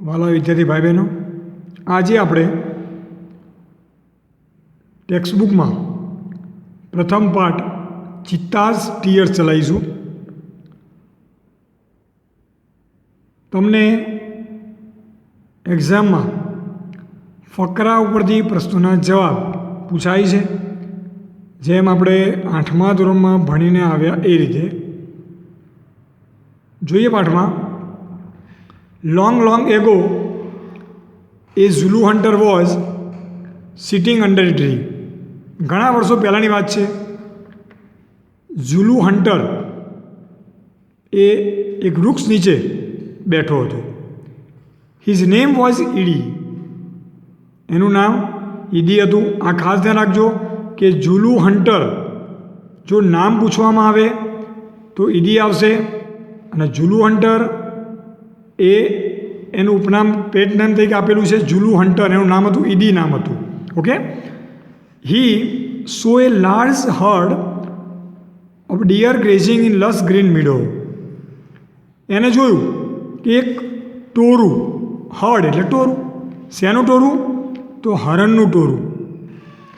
વાલા વિદ્યાર્થી ભાઈ બહેનો, આજે આપણે ટેક્સ્ટબુકમાં પ્રથમ પાઠ ચિત્તાઝ ટીયર્સ ચલાવીશું. તમને એક્ઝામમાં ફકરા ઉપરથી પ્રશ્નોના જવાબ પૂછાય છે, જેમ આપણે 8મા ધોરણમાં ભણીને આવ્યા એ રીતે. જોઈએ પાઠમાં. Long, long ago, a Zulu hunter was sitting under a tree. ઘણા વર્ષો પહેલાંની વાત છે. ઝુલુ હન્ટર એ એક વૃક્ષ નીચે બેઠો હતો. His name was Eddie. એનું નામ ઈડી હતું. આ ખાસ ધ્યાન રાખજો કે ઝુલુ હન્ટર જો નામ પૂછવામાં આવે તો ઈડી આવશે, અને ઝુલુ હન્ટર એ એનું ઉપનામ પેટ નામ તરીકે આપેલું છે ઝુલુ હન્ટર. એનું નામ હતું ઈડી નામ હતું. Okay. He saw a large herd of deer grazing in lush green meadow. એને જોયું કે એક ટોરું, હર્ડ એટલે ટોરું. શેનું ટોરું? તો હરણનું ટોરું.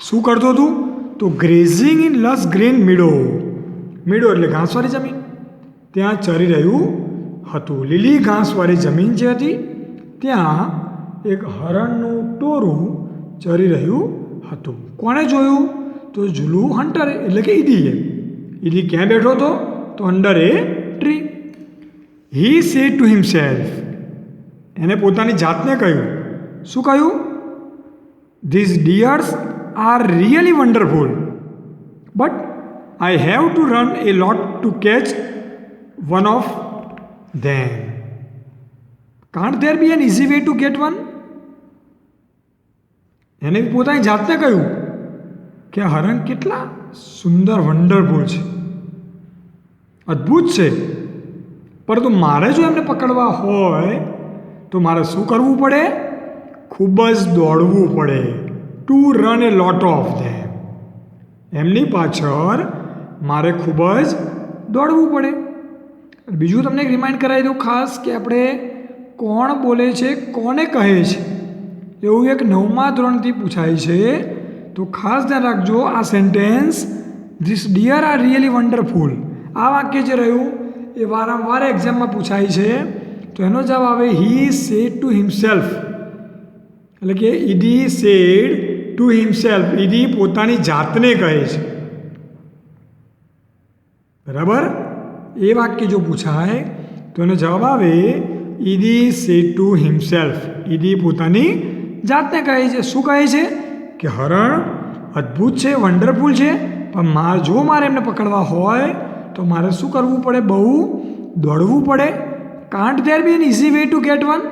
શું કરતું હતું? તો grazing in lush green meadow. Meadow એટલે ઘાસવાળી જમીન. ત્યાં ચરી રહ્યું હતું. લીલી ઘાસવાળી જમીન જે હતી ત્યાં એક હરણનું ટોરું ચરી રહ્યું હતું. કોણે જોયું? તો ઝુલુ હન્ટર એટલે કે ઈડીએ. ઈડી ક્યાં બેઠો હતો? તો under a tree. He said to himself. એને પોતાની જાતને કહ્યું. શું કહ્યું? These deers are really wonderful, but I have to run a lot to catch one of them. Can't there be an easy way to get one? એને પોતાની જાતને કહ્યું કે હરણ કેટલા સુંદર, વન્ડરફુલ છે, અદ્ભુત છે, પરંતુ મારે જો એમને પકડવા હોય તો મારે શું કરવું પડે? ખૂબ જ દોડવું પડે. Two run a lot of them. એમની પાછળ મારે ખૂબ જ દોડવું પડે. બીજું તમને એક રિમાઇન્ડ કરાવી દઉં ખાસ કે આપણે કોણ બોલે છે, કોને કહે છે, એવું એક 9મા ધોરણથી પૂછાય છે. તો ખાસ ધ્યાન રાખજો. આ sentence these deer are really wonderful, આ વાક્ય જે રહ્યું એ વારંવાર એક્ઝામમાં પૂછાય છે. તો એનો જવાબ આવે હી સેડ ટુ હિમસેલ્ફ. એટલે કે Eddie said to himself. Eddie પોતાની જાતને કહે છે. બરાબર? એ વાક્ય જો પૂછાય તો એનો જવાબ આવે Eddie said to himself. Eddie પોતાની જાતને કહે છે. શું કહે છે? કે હરણ અદ્ભુત છે, વન્ડરફુલ છે, પણ જો મારે એમને પકડવા હોય તો મારે શું કરવું પડે? બહુ દોડવું પડે. Can't there be an easy way to get one.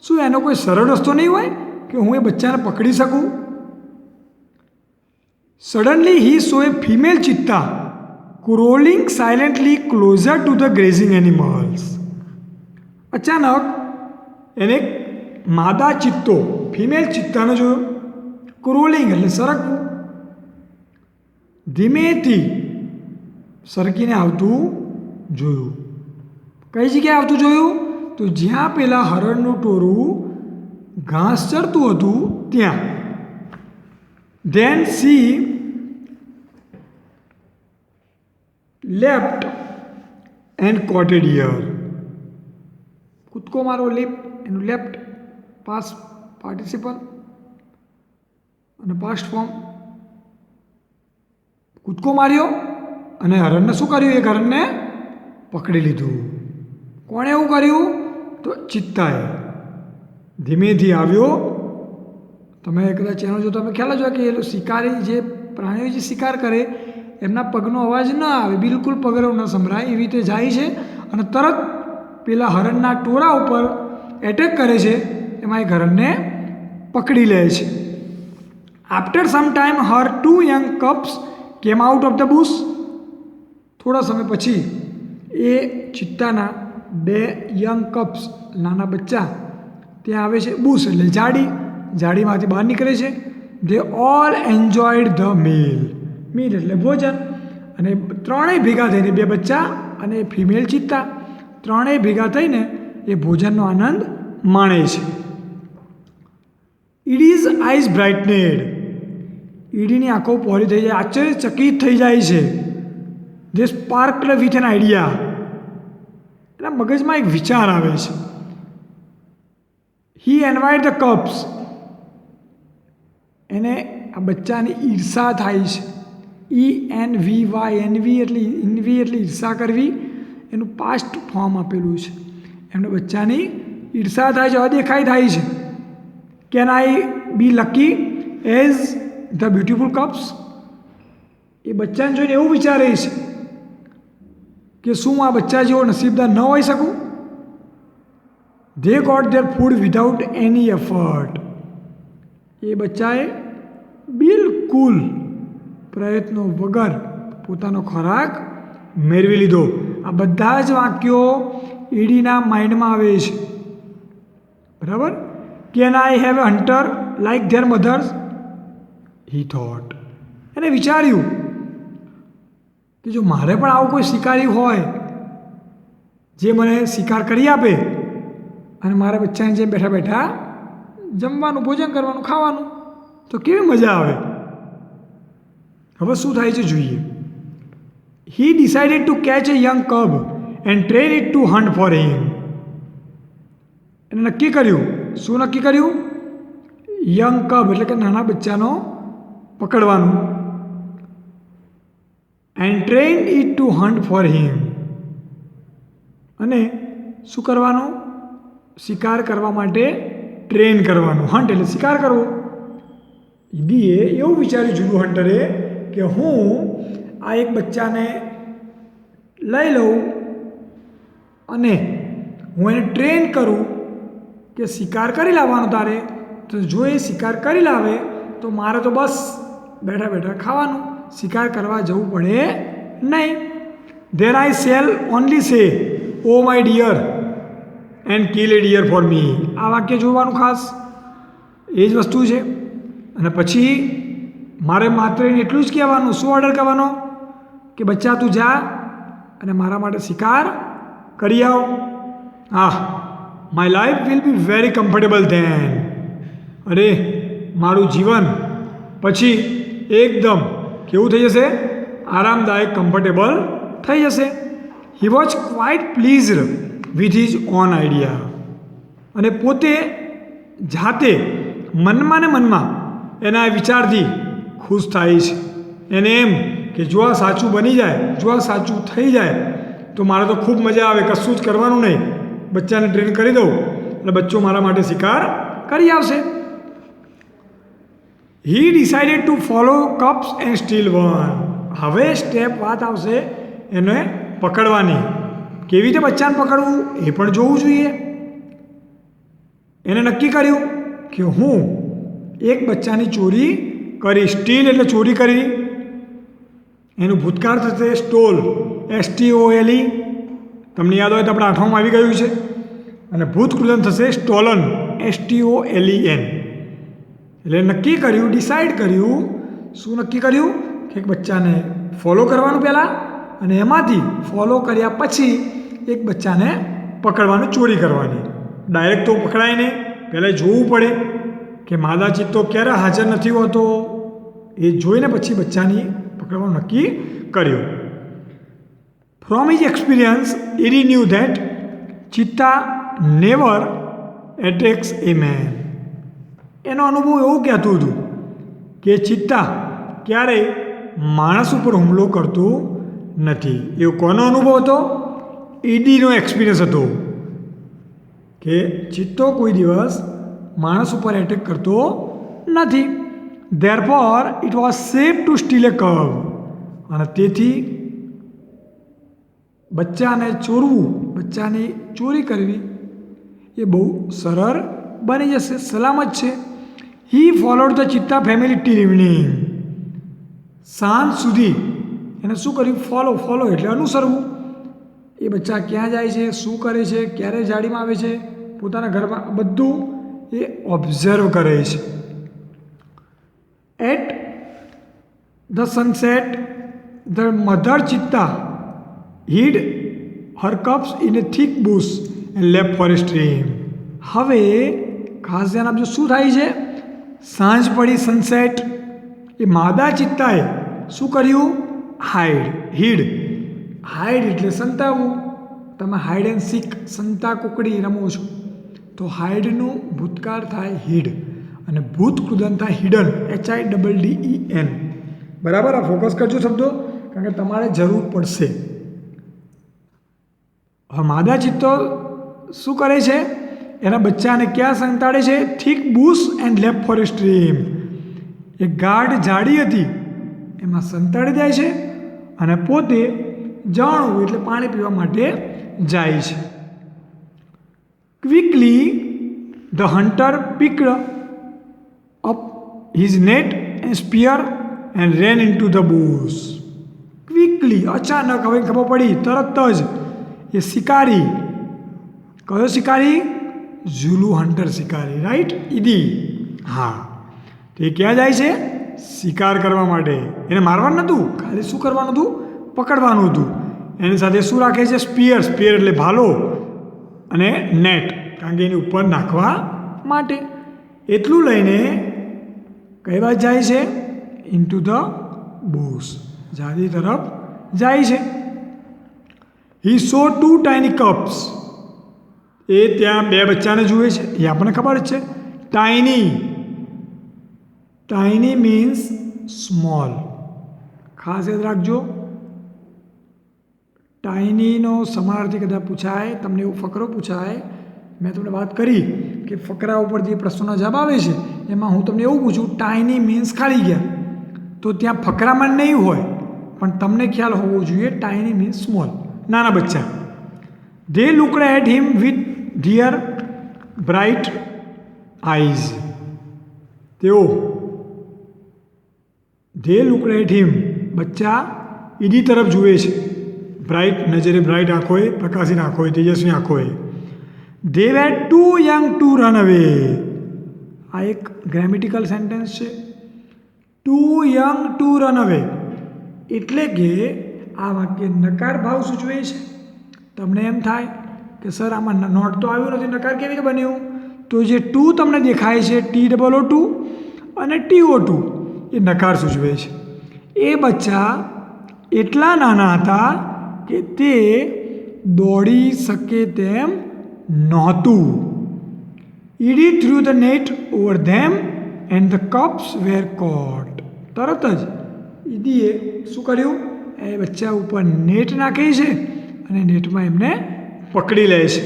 શું એનો કોઈ સરળ રસ્તો નહીં હોય કે હું એ બચ્ચાને પકડી શકું? Suddenly he saw a female cheetah crawling silently closer to the grazing animals. અચાનક એને માદા ચિત્તો, ફિમેલ ચિત્તાને જોયો. ક્રોલિંગ એટલે સરકવું. ધીમેથી સરકીને આવતું જોયું. કઈ જગ્યાએ આવતું જોયું? તો જ્યાં પેલા હરણનું ટોરું ઘાસ ચરતું હતું ત્યાં. Then she leapt and coated here. કૂદકો મારો લેફ્ટ, એનું લેફ્ટ પાસ્ટ પાર્ટિસિપલ અને પાસ્ટ ફોર્મ. કૂદકો માર્યો અને હરણને શું કર્યું? એક હરણને પકડી લીધું. કોણે એવું કર્યું? તો ચિત્તાએ. ધીમેથી આવ્યો. તમે કદાચ ચેનલ જો તમે ખ્યાલ જ હોય કે એ શિકારી જે પ્રાણીઓ જે શિકાર કરે એમના પગનો અવાજ ન આવે, બિલકુલ પગરવ ન સંભળાય, એવી રીતે જાય છે અને તરત પેલા હરણના ટોરા ઉપર એટેક કરે છે. એમાં એક હરણને પકડી લે છે. After some time Har 2 young cups came out of the bush. થોડા સમય પછી એ ચિત્તાના 2 યંગ કપ્સ, નાના બચ્ચા ત્યાં આવે છે. બુશ એટલે ઝાડી. ઝાડીમાંથી બહાર નીકળે છે. They all enjoyed the meal. Meal એટલે ભોજન. અને ત્રણેય ભેગા થઈને, 2 બચ્ચા અને ફિમેલ ચિત્તા, ત્રણેય ભેગા થઈને એ ભોજનનો આનંદ માણે છે. ઈડીઝ આઈઝ બ્રાઇટનેડ. ઈડીની આંખો પહોળી થઈ જાય, આશ્ચર્યચકિત થઈ જાય છે. જે સ્પાર્કડ વિથ એન આઈડિયા. એના મગજમાં એક વિચાર આવે છે. હી એન્વાયડ ધ કપ્સ. એને આ બચ્ચાની ઈર્ષા થાય છે. ENVY, એનવી એટલે ઈર્ષા કરવી, એનું પાસ્ટ ફોર્મ આપેલું છે. એમને બચ્ચાની ઈર્ષા થાય છે, અદેખાઈ થાય છે. Can I be lucky as the beautiful cubs. એ બચ્ચાને જોઈને એવું વિચારે છે કે શું આ બચ્ચા જેવો નસીબદાર ન હોઈ શકું. They got their food without any effort. એ બચ્ચાએ બિલકુલ પ્રયત્નો વગર પોતાનો ખોરાક મેળવી લીધો. આ બધા જ વાક્યો ઈડીના માઇન્ડમાં આવે છે. બરાબર. Can I have a hunter like their mothers, he thought. એને વિચાર્યું કે જો મારે પણ આવું કોઈ શિકારી હોય જે મને શિકાર કરી આપે અને મારા બચ્ચાને જેમ બેઠા બેઠા જમવાનું, ભોજન કરવાનું, ખાવાનું, તો કેવી મજા આવે. હવે શું થાય છે જોઈએ. He decided to catch a young cub and train it to hunt for him. એને નક્કી કર્યું. શું નક્કી કર્યું? યંગ કબ એટલે કે નાના બચ્ચાનો પકડવાનું. And train it to hunt for him. અને શું કરવાનું? શિકાર કરવા માટે ટ્રેન કરવાનું. હન્ટ એટલે શિકાર કરવો. ઈડીએ એવું વિચાર્યું, જુદું હન્ટરે, કે હું આ એક બચ્ચાને લઈ લઉં અને હું એને ટ્રેન કરું કે શિકાર કરી લાવવાનો તારે. તો જો એ શિકાર કરી લાવે તો મારે તો બસ બેઠા બેઠા ખાવાનું, શિકાર કરવા જવું પડે નહીં. There I shall only say oh my dear and kill a deer for me. આ વાક્ય જોવાનું ખાસ. એ જ વસ્તુ છે. અને પછી મારે માત્ર એટલું જ કહેવાનું. શું ઓર્ડર કરવાનો? કે બચ્ચા તું જા અને મારા માટે શિકાર કરી આવ. My life will be very comfortable then. અરે મારું જીવન પછી એકદમ કેવું થઈ જશે? આરામદાયક, કમ્ફર્ટેબલ થઈ જશે. He was quite pleased with his on idea. અને પોતે જાતે મનમાં ને મનમાં એના વિચારથી ખુશ થાય છે. એને એમ કે જો આ સાચું બની જાય, જો આ સાચું થઈ જાય તો મારે તો ખૂબ મજા આવે, કશું જ કરવાનું નહીં, બચ્ચાને ટ્રેન કરી દઉં એટલે બચ્ચો મારા માટે શિકાર કરી આવશે. હી decided two follow cups and steel one. હવે સ્ટેપ વાત આવશે એને પકડવાની. કેવી રીતે બચ્ચાને પકડવું એ પણ જોવું જોઈએ. એને નક્કી કર્યું કે હું એક બચ્ચાની ચોરી કરી. સ્ટીલ એટલે ચોરી કરી. એનું ભૂતકાળ થશે સ્ટોલ, STOLE. તમને યાદ હોય તો આપણે 8માં આવી ગયું છે. અને ભૂતકૃલન થશે સ્ટોલન, STOLEN. એટલે નક્કી કર્યું, ડિસાઇડ કર્યું. શું નક્કી કર્યું? કે એક બચ્ચાને ફોલો કરવાનું પહેલાં, અને એમાંથી ફોલો કર્યા પછી એક બચ્ચાને પકડવાનું, ચોરી કરવાની. ડાયરેક્ટ તો પકડાય નહીં, પહેલાં જોવું પડે કે માદા ચિત્તો ક્યારે હાજર નથી હોતો. એ જોઈને પછી બચ્ચાની પકડવાનું નક્કી કર્યું. From his experience Idi knew that cheetah never attacks a man. એનો અનુભવ એવું કહેતું હતું કે ચિત્તા ક્યારેય માણસ ઉપર હુમલો કરતું નથી. એવો કોનો અનુભવ હતો? ઈડીનો એક્સપિરિયન્સ હતો કે ચિત્તો કોઈ દિવસ માણસ ઉપર એટેક કરતો નથી. Therefore it was safe to steal a cub. અને તેથી બચ્ચાને ચોરવું, બચ્ચાની ચોરી કરવી એ બહુ સરળ બની જશે, સલામત છે. He followed the cheetah family till evening. સાંજ સુધી એને શું કર્યું? ફોલો એટલે અનુસરવું. એ બચ્ચા ક્યાં જાય છે, શું કરે છે, ક્યારે જાડીમાં આવે છે, પોતાના ઘરમાં, બધું એ ઓબ્ઝર્વ કરે છે. At the sunset the mother cheetah hid her cubs in a thick bush and left for a stream. હવે ખાસ ધ્યાન આપજો, શું થાય છે? સાંજ પડી, સનસેટ. એ માદા ચિત્તાએ શું કર્યું? હાઈડ એટલે સંતાવવું. તમે હાઈડ એન્ડ સીક, સંતા કુકડી રમો છો તો હાઈડનું ભૂતકાળ થાય હિડ અને ભૂત કૃદંત થાય હિડન, HIDDEN. બરાબર? આ ફોકસ કરજો શબ્દો, કારણ કે તમારે જરૂર પડશે. હવે માદા ચિત્તો શું કરે છે? એના બચ્ચાને ક્યાં સંતાડે છે? Thick bush and left four A stream. એક ગાઢ ઝાડી હતી એમાં સંતાડી જાય છે અને પોતે જાણવું એટલે પાણી પીવા માટે જાય છે. Quickly the hunter picked up his net and spear and ran into the bush. Quickly, અચાનક, હવે ખબર પડી, તરત જ એ શિકારી, કયો શિકારી? ઝુલુ હન્ટર શિકારી, રાઈટ? ઈદી. હા, તે ક્યાં જાય છે? શિકાર કરવા માટે. એને મારવાનું નહોતું, ખાલી શું કરવાનું હતું? પકડવાનું હતું. એની સાથે શું રાખે છે? સ્પિયર એટલે ભાલો, અને નેટ, કારણ કે એની ઉપર નાખવા માટે. એટલું લઈને કઈ બાજુ જાય છે? ઇન્ટુ ધ બુશ, ઝાડી તરફ જાય છે. હી સો 2 tiny cubs. એ ત્યાં 2 બચ્ચાને જુએ છે. એ આપણને ખબર જ છે. ટાઈની મીન્સ સ્મોલ. ખાસ યાદ રાખજો, ટાઈનીનો સમાનાર્થી કદાચ પૂછાય, તમને એવો ફકરો પૂછાય. મેં તમને વાત કરી કે ફકરા ઉપર જે પ્રશ્નોના જવાબ આવે છે એમાં હું તમને એવું પૂછું, ટાઈની મીન્સ ખાલી ગયા, તો ત્યાં ફકરામાં નહીં હોય, પણ તમને ખ્યાલ હોવો જોઈએ ટાઈની મીન્સ સ્મોલ, નાના બચ્ચા. They looked at him with their bright eyes. They looked at him, બચ્ચા ઈડી તરફ જુએ છે. બ્રાઇટ નજરે, બ્રાઇટ આંખોએ, પ્રકાશિત આંખોએ, તેજસ્વી આંખોએ. They were too young to run away. આ એક ગ્રેમેટિકલ સેન્ટેન્સ છે. Too young to run away એટલે કે આ વાક્ય નકાર ભાવ સૂચવે છે. તમને એમ થાય કે સર આમાં નોટ તો આવ્યું નથી, નકાર કેવી રીતે બન્યું? તો જે ટુ તમને દેખાય છે, TOO2 અને TO2, એ નકાર સૂચવે છે. એ બચ્ચા એટલા નાના હતા કે તે દોડી શકે તેમ નહોતું. Idi threw the net over them and the cubs were caught. તરત જ ઈદીએ શું કર્યું? એ બચ્ચા ઉપર નેટ નાખે છે અને નેટમાં એમને પકડી લે છે.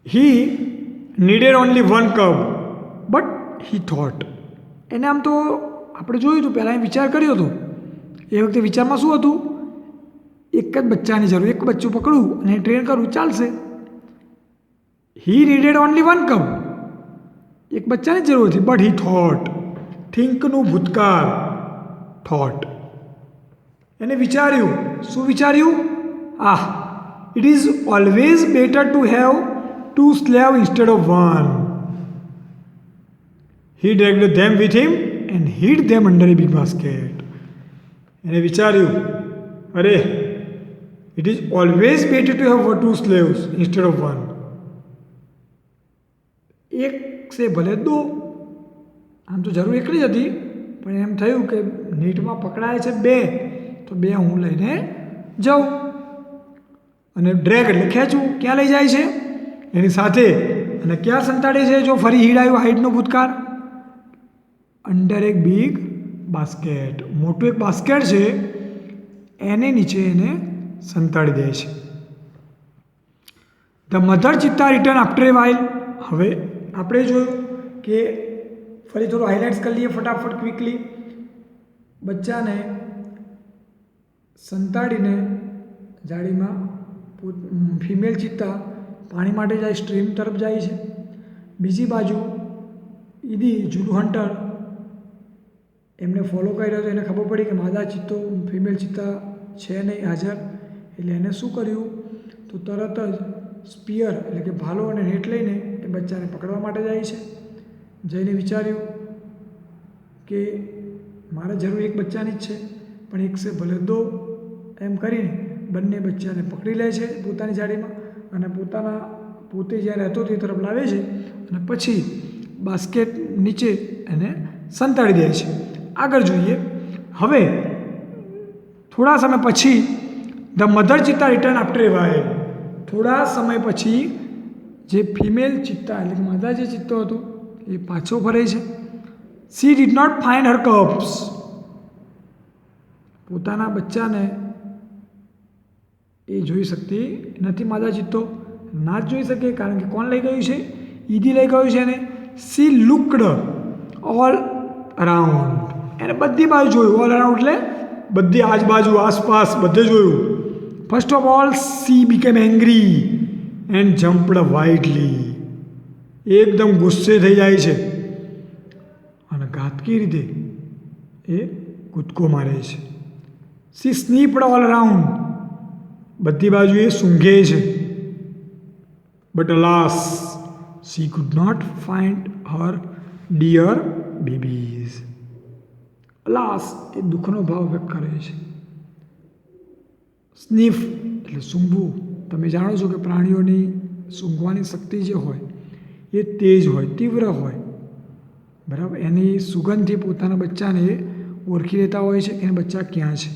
He needed only 1 cub but he thought. એને આમ તો આપણે જોયું હતું, પહેલાં વિચાર કર્યો હતો. એ વખતે વિચારમાં શું હતું? એક જ બચ્ચાની જરૂર, એક બચ્ચું પકડું અને ટ્રેન કરવું ચાલશે. હી નીડેડ ઓનલી 1 cub, એક બચ્ચાની જરૂર હતી. બટ હી થોટ, થિંકનું ભૂતકાળ, થોટ. એને વિચાર્યું. શું વિચાર્યું? It is always better to have 2 slaves instead of 1. He dragged them with him and hid them under a big basket. એને વિચાર્યું, અરે, it is always better to have 2 slaves instead of 1. એક સે ભલે 2. આમ તો જરૂર એકલી જ હતી, પણ એમ થયું કે નેટમાં પકડાય છે 2, તો 2 હું લઈને જાઉં. અને ડ્રેગ એટલે ખેંચવું. ક્યાં લઈ જાય છે? એની સાથે. અને ક્યાં સંતાડે છે? જો ફરી હીડ આવ્યું, હાઈડનો ભૂતકાળ, અંડર એક બિગ બાસ્કેટ, મોટું એક બાસ્કેટ છે, એને નીચે એને સંતાડી દે છે. The mother cheetah return after a while. હવે આપણે જોયું કે ફરી થોડું હાઇલાઇટ્સ કરી લઈએ ફટાફટ, ક્વિકલી. બચ્ચાને સંતાડીને જાળીમાં ફિમેલ ચિત્તા પાણી માટે જાય, સ્ટ્રીમ તરફ જાય છે. બીજી બાજુ ઈદી, ઝુલુ હન્ટર, એમને ફોલો કરી રહ્યો હતો. એને ખબર પડી કે માદા ચિત્તો, ફિમેલ ચિત્તા છે નહીં હાજર. એટલે એને શું કર્યું? તો તરત જ સ્પિયર એટલે કે ભાલો અને નેટ લઈને એ બચ્ચાને પકડવા માટે જાય છે. જઈને વિચાર્યું કે મારે જરૂર એક બચ્ચાની જ છે, પણ એક સે ભલે 2, એમ કરીને બંને બચ્ચાને પકડી લે છે પોતાની જાળીમાં અને પોતે જ્યાં રહેતો તે તરફ લાવે છે અને પછી બાસ્કેટ નીચે એને સંતાડી દે છે. આગળ જોઈએ. હવે થોડા સમય પછી the mother cheetah return after a while. થોડા સમય પછી જે ફિમેલ ચિત્તા એટલે કે માદા જે ચિત્તો હતો એ પાછો ફરે છે. She did not find her cubs. પોતાના બચ્ચાને એ જોઈ શકતી નથી. માદા ચિત્તો ના જ જોઈ શકે કારણ કે કોણ લઈ ગયું છે? ઈદી લઈ ગયું છે. એને સી લુકડ ઓલ અરાઉન્ડ. એને બધી બાજુ જોયું. ઓલ અરાઉન્ડ એટલે બધી આજુબાજુ આસપાસ બધે જોયું. First of all C became angry and jumped widely. એકદમ ગુસ્સે થઈ જાય છે અને ઘાતકી રીતે એ કૂદકો મારે છે. She sniffed all around. બધી બાજુ એ સૂંઘે છે. But alas she could not find her dear babies. Alas એ દુઃખનો ભાવ વ્યક્ત કરે છે. સ્નીફ એટલે સૂંઘવું. તમે જાણો છો કે પ્રાણીઓની સૂંઘવાની શક્તિ જે હોય એ તેજ હોય, તીવ્ર હોય, બરાબર. એની સુગંધથી પોતાના બચ્ચાને ઓળખી લેતા હોય છે કે બચ્ચા ક્યાં છે.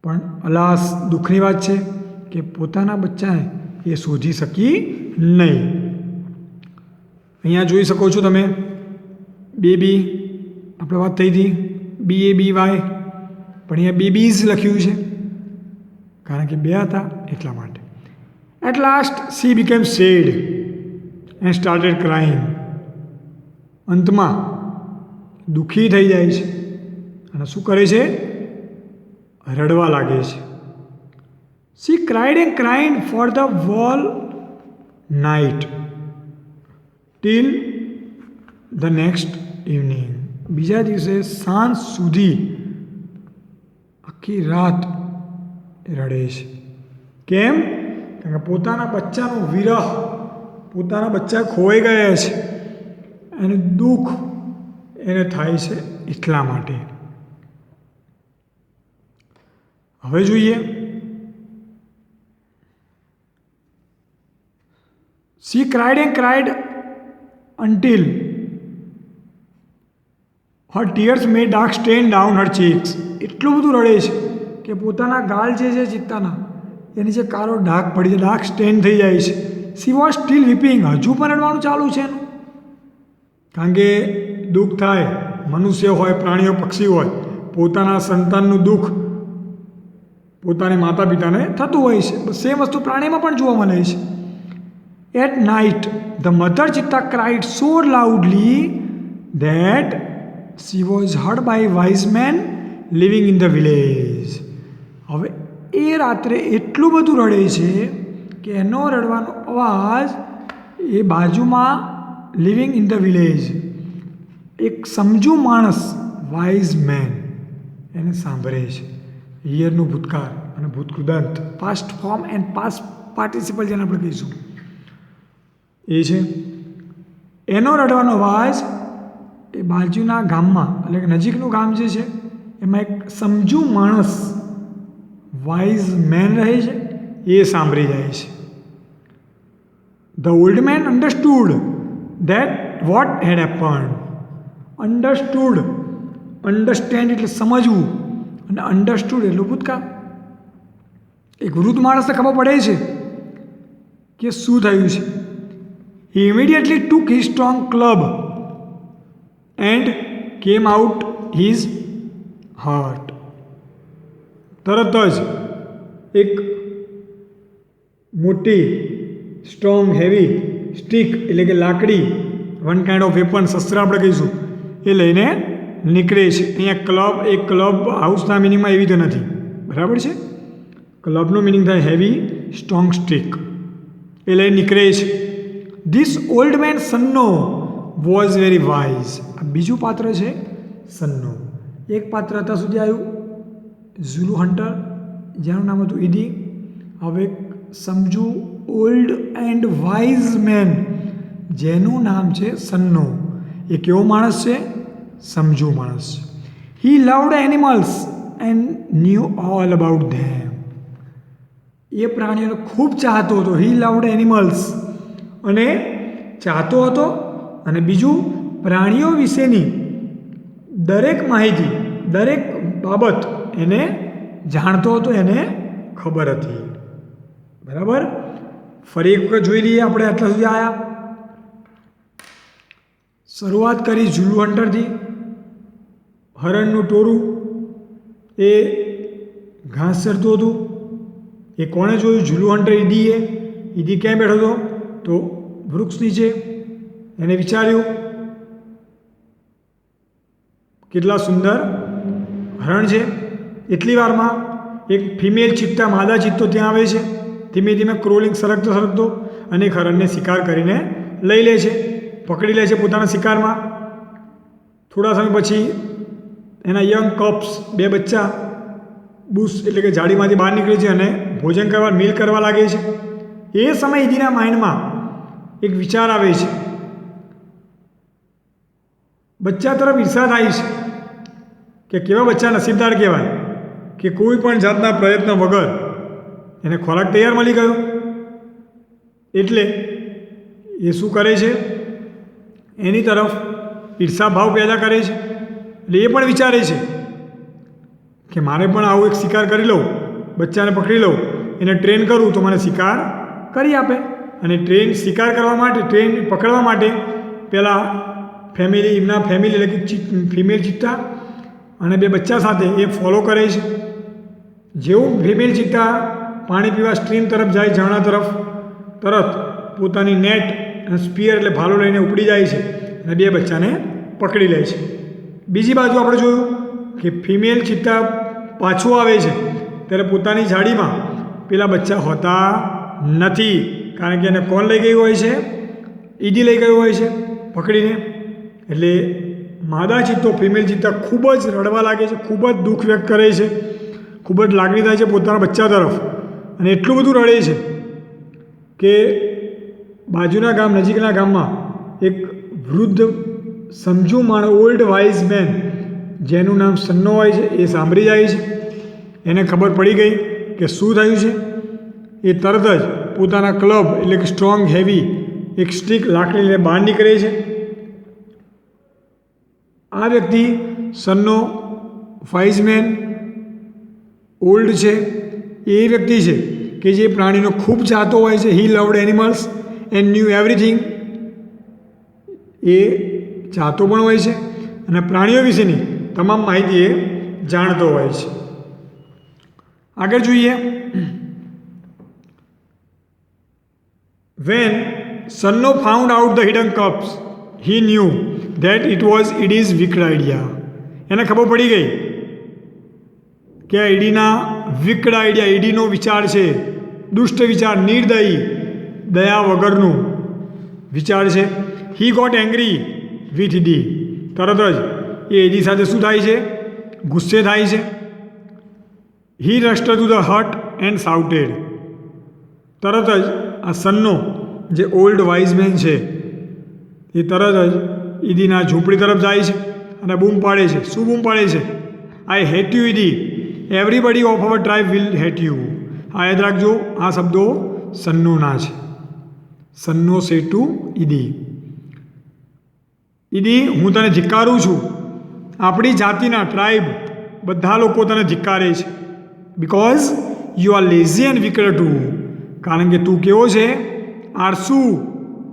પણ અલાસ દુઃખની વાત છે કે પોતાના બચ્ચાને એ શોધી શકી નહીં. અહીંયા જોઈ શકો છો તમે બેબી, આપણે વાત થઈ હતી BABY, પણ અહીંયા બેબીઝ લખ્યું છે કારણ કે બે હતા એટલા માટે. At last she became sad and started crying. અંતમાં દુઃખી થઈ જાય છે અને શું કરે છે? રડવા લાગે છે. C cried and cried for the wall night till the next evening. બીજા દિવસે સાંજ સુધી આખી રાત રડે છે. કેમ? કારણ કે પોતાના બચ્ચાનો વિરહ, પોતાના બચ્ચા ખોવાઈ ગયા છે અને દુઃખ એને થાય છે એટલા માટે. હવે જોઈએ. C cried and cried until her tears made dark stain down her cheeks. એટલું બધું રડે છે કે પોતાના ગાલ જે છે ચિત્તાના એની જે કાળો ડાઘ પડી જાય, ડાર્ક સ્ટેન થઈ જાય છે. She was still weeping. હજુ પણ રડવાનું ચાલુ છે એનું. કારણ કે દુઃખ થાય, મનુષ્ય હોય, પ્રાણીઓ, પક્ષી હોય, પોતાના સંતાનનું દુઃખ પોતાને માતા પિતાને થતું હોય છે. સેમ વસ્તુ પ્રાણીમાં પણ જોવા મળે છે. At night, the mother cheetah cried so loudly that she was heard by wise men living in the village. હવે એ રાત્રે એટલું બધું રડે છે કે એનો રડવાનો અવાજ એ બાજુમાં લિવિંગ ઇન ધ વિલેજ એક સમજુ માણસ, વાઇઝ મેન, એને સાંભળે છે. હિયરનું ભૂતકાળ અને ભૂતકૃદંત, past form and past participle જેને આપણે કહીશું એ છે. એનો રડવાનો અવાજ એ બાજુના ગામમાં એટલે કે નજીકનું ગામ જે છે એમાં એક સમજુ માણસ, વાઇઝ મેન રહે છે, એ સાંભળી જાય છે. The old man understood that vote head happened. Understood, understand એટલે સમજવું અને અન્ડરસ્ટુડ એટલે ભૂતકાળ. એક વૃદ્ધ માણસને ખબર પડે છે કે શું થયું છે. He immediately took his strong club and came out his heart. તરત જ એક મોટી સ્ટ્રોંગ હેવી સ્ટીક એટલે કે લાકડી, વન કાઇન્ડ ઓફ વેપન, શસ્ત્ર આપણે કહીશું, એ લઈને નીકળે છે. અહીંયા ક્લબ, એક ક્લબ હાઉસના મિનિંગમાં એવી રીતે નથી, બરાબર છે. ક્લબનો મિનિંગ થાય હેવી સ્ટ્રોંગ સ્ટીક. એ લઈને નીકળે છે. This old man Sanno was very wise. આ બીજું પાત્ર છે સન્નો. એક પાત્ર અત્યાર સુધી આવ્યું ઝુલુ હન્ટર, જેનું નામ હતું ઈદી. હવે સમજુ ઓલ્ડ એન્ડ વાઇઝ મેન જેનું નામ છે સન્નો. એ કેવો માણસ છે? સમજુ માણસ છે. He loved animals and knew all about them. એ પ્રાણીઓને ખૂબ ચાહતો હતો. હી લવડ એનિમલ્સ, અને ચાહતો હતો. અને બીજું, પ્રાણીઓ વિશેની દરેક માહિતી, દરેક બાબત એને જાણતો હતો, એને ખબર હતી. બરાબર. ફરી એક વખત જોઈ લઈએ આપણે આટલા સુધી આવ્યા. શરૂઆત કરી ઝુલુ હન્ટરથી. હરણનું ટોળું એ ઘાસ ચરતું હતું. એ કોણે જોયું? ઝુલુ હન્ટર ઈડીએ. ઈડી ક્યાં બેઠો હતો? તો વૃક્ષ નીચે. એને વિચાર્યું કેટલા સુંદર હરણ છે. એટલી વારમાં એક ફિમેલ ચિત્તા, માદા ચિત્તો ત્યાં આવે છે. ધીમે ધીમે ક્રોલિંગ, સરકતો સરકતો, અને એક હરણને શિકાર કરીને લઈ લે છે, પકડી લે છે પોતાના શિકારમાં. થોડા સમય પછી એના યંગ કપ્સ, 2 બચ્ચા બુશ એટલે કે ઝાડીમાંથી બહાર નીકળે છે અને ભોજન કરવા, મિલ કરવા લાગે છે. એ સમયે ઈદીના માઇન્ડમાં એક વિચાર આવે છે. બચ્ચા તરફ ઈર્ષા થાય છે કે કેવા બચ્ચા નસીબદાર કહેવાય કે કોઈ પણ જાતના પ્રયત્ન વગર એને ખોરાક તૈયાર મળી ગયો. એટલે એ શું કરે છે? એની તરફ ઈર્ષા ભાવ પેદા કરે છે. એટલે એ પણ વિચારે છે કે મારે પણ આવું એક શિકાર કરી લઉં, બચ્ચાને પકડી લઉં, એને ટ્રેન કરું તો મને શિકાર કરી આપે. અને શિકાર કરવા માટે, ટ્રેન પકડવા માટે પહેલાં એમના ફેમિલી એટલે કે ફિમેલ ચિત્તા અને 2 બચ્ચા સાથે એ ફોલો કરે છે. જેવું ફિમેલ ચિત્તા પાણી પીવા સ્ટ્રીમ તરફ જાય, ઝરણા તરફ, તરત પોતાની નેટ અને સ્પિયર એટલે ભાલો લઈને ઉપડી જાય છે અને 2 બચ્ચાને પકડી લે છે. બીજી બાજુ આપણે જોયું કે ફિમેલ ચિત્તા પાછું આવે છે ત્યારે પોતાની ઝાડીમાં પેલા બચ્ચા હોતા નથી, કારણ કે એને કોણ લઈ ગયું હોય છે? ઈડી લઈ ગયું હોય છે પકડીને. એટલે માદા ચિત્તો, ફિમેલ ચિત્તા ખૂબ જ રડવા લાગે છે, ખૂબ જ દુઃખ વ્યક્ત કરે છે, ખૂબ જ લાગણી થાય છે પોતાના બચ્ચા તરફ. અને એટલું બધું રડે છે કે બાજુના ગામ, નજીકના ગામમાં એક વૃદ્ધ સમજુ માણસ, ઓલ્ડ વાઇઝ મેન, જેનું નામ સન્નો હોય છે, એ સાંભળી જાય છે. એને ખબર પડી ગઈ કે શું થયું છે. એ તરત જ પોતાના ક્લબ એટલે કે સ્ટ્રોંગ હેવી એક સ્ટીક લાકડી લઈને બહાર નીકળે છે. આ વ્યક્તિ સન્નો વાઇઝમેન ઓલ્ડ છે. એ વ્યક્તિ છે કે જે પ્રાણીનો ખૂબ ચાહતો હોય છે. He loved animals and knew everything. એ ચાહતો પણ હોય છે અને પ્રાણીઓ વિશેની તમામ માહિતી એ જાણતો હોય છે. આગળ જોઈએ. When Sanno found out the hidden cups, he knew that it was Edie's wicked idea. એને ખબર પડી ગઈ કે આ ઈડીના વિકડ આઈડિયા, ઈડીનો વિચાર છે, દુષ્ટ વિચાર, નિર્દયી, દયા વગરનું વિચાર છે. He got angry with Eddie. તરત જ એ ઈડી સાથે શું થાય છે? ગુસ્સે થાય છે. He rushed to the hut and shouted. તરત જ આ સન્નો જે ઓલ્ડ વાઇઝમેન છે એ તરત જ ઈદીના ઝૂંપડી તરફ જાય છે અને બૂમ પાડે છે. શું બૂમ પાડે છે? I hate you Eddie, everybody of our tribe will hate you. આ યાદ રાખજો, આ શબ્દો સન્નોના છે. સન્નો સે ટુ ઈડી. ઈડી, હું તને ધિક્કારું છું. આપણી જાતિના ટ્રાઇબ બધા લોકો તને ધિક્કારે છે. Because you are lazy and wicked too. કારણ કે તું કેવો છે? આળસુ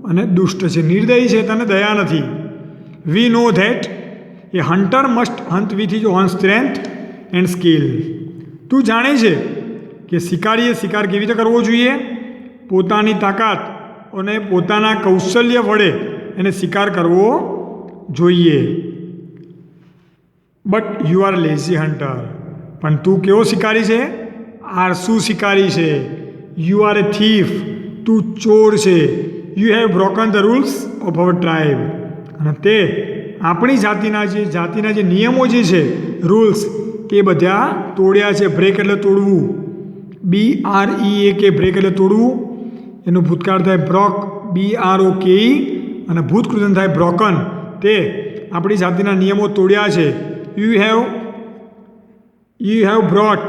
અને દુષ્ટ છે, નિર્દયી છે, તને દયા નથી. We know that a hunter must hunt with his own strength and skill. તું જાણે છે કે શિકારીએ શિકાર કેવી રીતે કરવો જોઈએ? પોતાની તાકાત અને પોતાના કૌશલ્ય વડે એને શિકાર કરવો જોઈએ. But you are lazy hunter. પણ તું કેવો શિકારી છે? આળસુ શિકારી છે. You are A thief. તું ચોર છે. You have broken the rules of our tribe. અને તે આપણી જાતિના જે નિયમો જે છે, રૂલ્સ, એ બધા તોડ્યા છે. બ્રેક એટલે તોડવું. BREAK, બ્રેક એટલે તોડવું. એનું ભૂતકાળ થાય બ્રોક, BROKE, અને ભૂતકૃદન થાય બ્રોકન. તે આપણી જાતિના નિયમો તોડ્યા છે. You have brought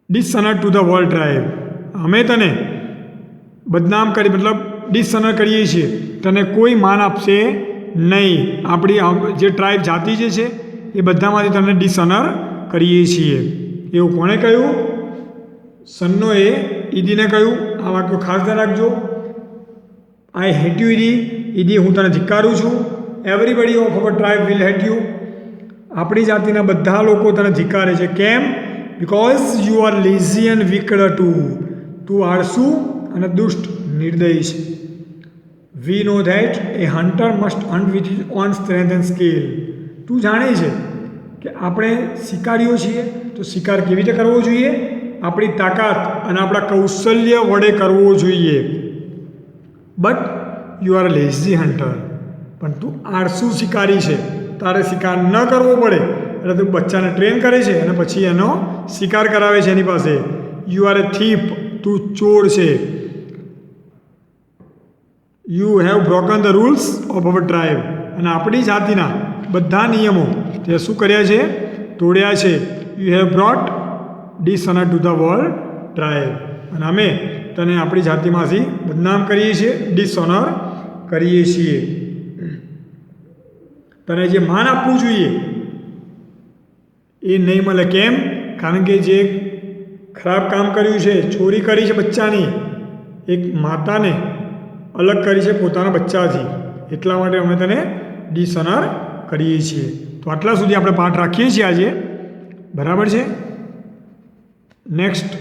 dishonour to the world tribe, અમે તને બદનામ કરી મતલબ ડિસઅનર કરીએ છીએ, તને કોઈ માન આપશે નહીં. આપણી જે ટ્રાઇબ જાતિ જે છે એ બધામાંથી તને ડિસઅનર કરીએ છીએ. એવું કોણે કહ્યું? સન્નોએ ઈદીને કહ્યું. આ વાક્યો ખાસ ધ્યાન રાખજો. આઈ હેટ યુ ઈદી, ઈદી હું તને ધિક્કારું છું. Everybody of our tribe will hate you, આપણી જાતિના બધા લોકો તને ધિક્કારે છે. કેમ? Because you are lazy and wicked too, તું આળસુ અને દુષ્ટ નિર્દયી છે. We know that a hunter must hunt with his own strength and skill, તું જાણે છે કે આપણે શિકારીઓ છીએ તો શિકાર કેવી રીતે કરવો જોઈએ? આપણી તાકાત અને આપણા કૌશલ્ય વડે કરવો જોઈએ. But you are lazy hunter, પણ તું આળસુ શિકારી છે, તારે શિકાર ન કરવો પડે એટલે તું બચ્ચાને ટ્રેન કરે છે અને પછી એનો શિકાર કરાવે છે એની પાસે. યુ આર એ થીપ, તું ચોર છે. You have broken the rules of our tribe, અને આપણી જાતિના બધા નિયમો તે શું કર્યા છે? તોડ્યા છે. You have brought dishonour to the world tribe, અને અમે તને આપણી જાતિમાંથી બદનામ કરીએ છીએ, ડિસઓનર કરીએ છીએ. તને જે માન આપવું જોઈએ એ નહીં મળે. કેમ? કારણ કે જે ખરાબ કામ કર્યું છે, ચોરી કરી છે બચ્ચાની, એક માતાને અલગ કરી છે પોતાના બચ્ચાથી, એટલા માટે અમે તને ડિસઓનર કરીએ છીએ. તો આટલા સુધી આપણે પાઠ રાખીએ છીએ આજે. બરાબર છે? નેક્સ્ટ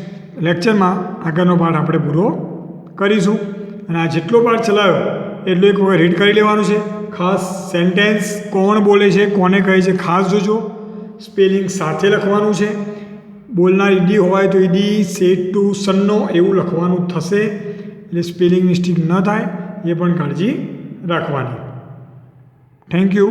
લેક્ચરમાં આગળનો પાઠ આપણે પૂરો કરીશું. અને આ જેટલો પાઠ ચલાવ્યો એટલો એક વખત રીડ કરી લેવાનું છે. ખાસ સેન્ટેન્સ કોણ બોલે છે, કોને કહે છે, ખાસ જોજો. સ્પેલિંગ સાથે લખવાનું છે. બોલનાર ઈડી હોય તો ઈડી, સેટ ટુ, સન્નો એવું લખવાનું થશે, એટલે સ્પેલિંગ મિસ્ટેક ન થાય એ પણ કાળજી રાખવાની. Thank you.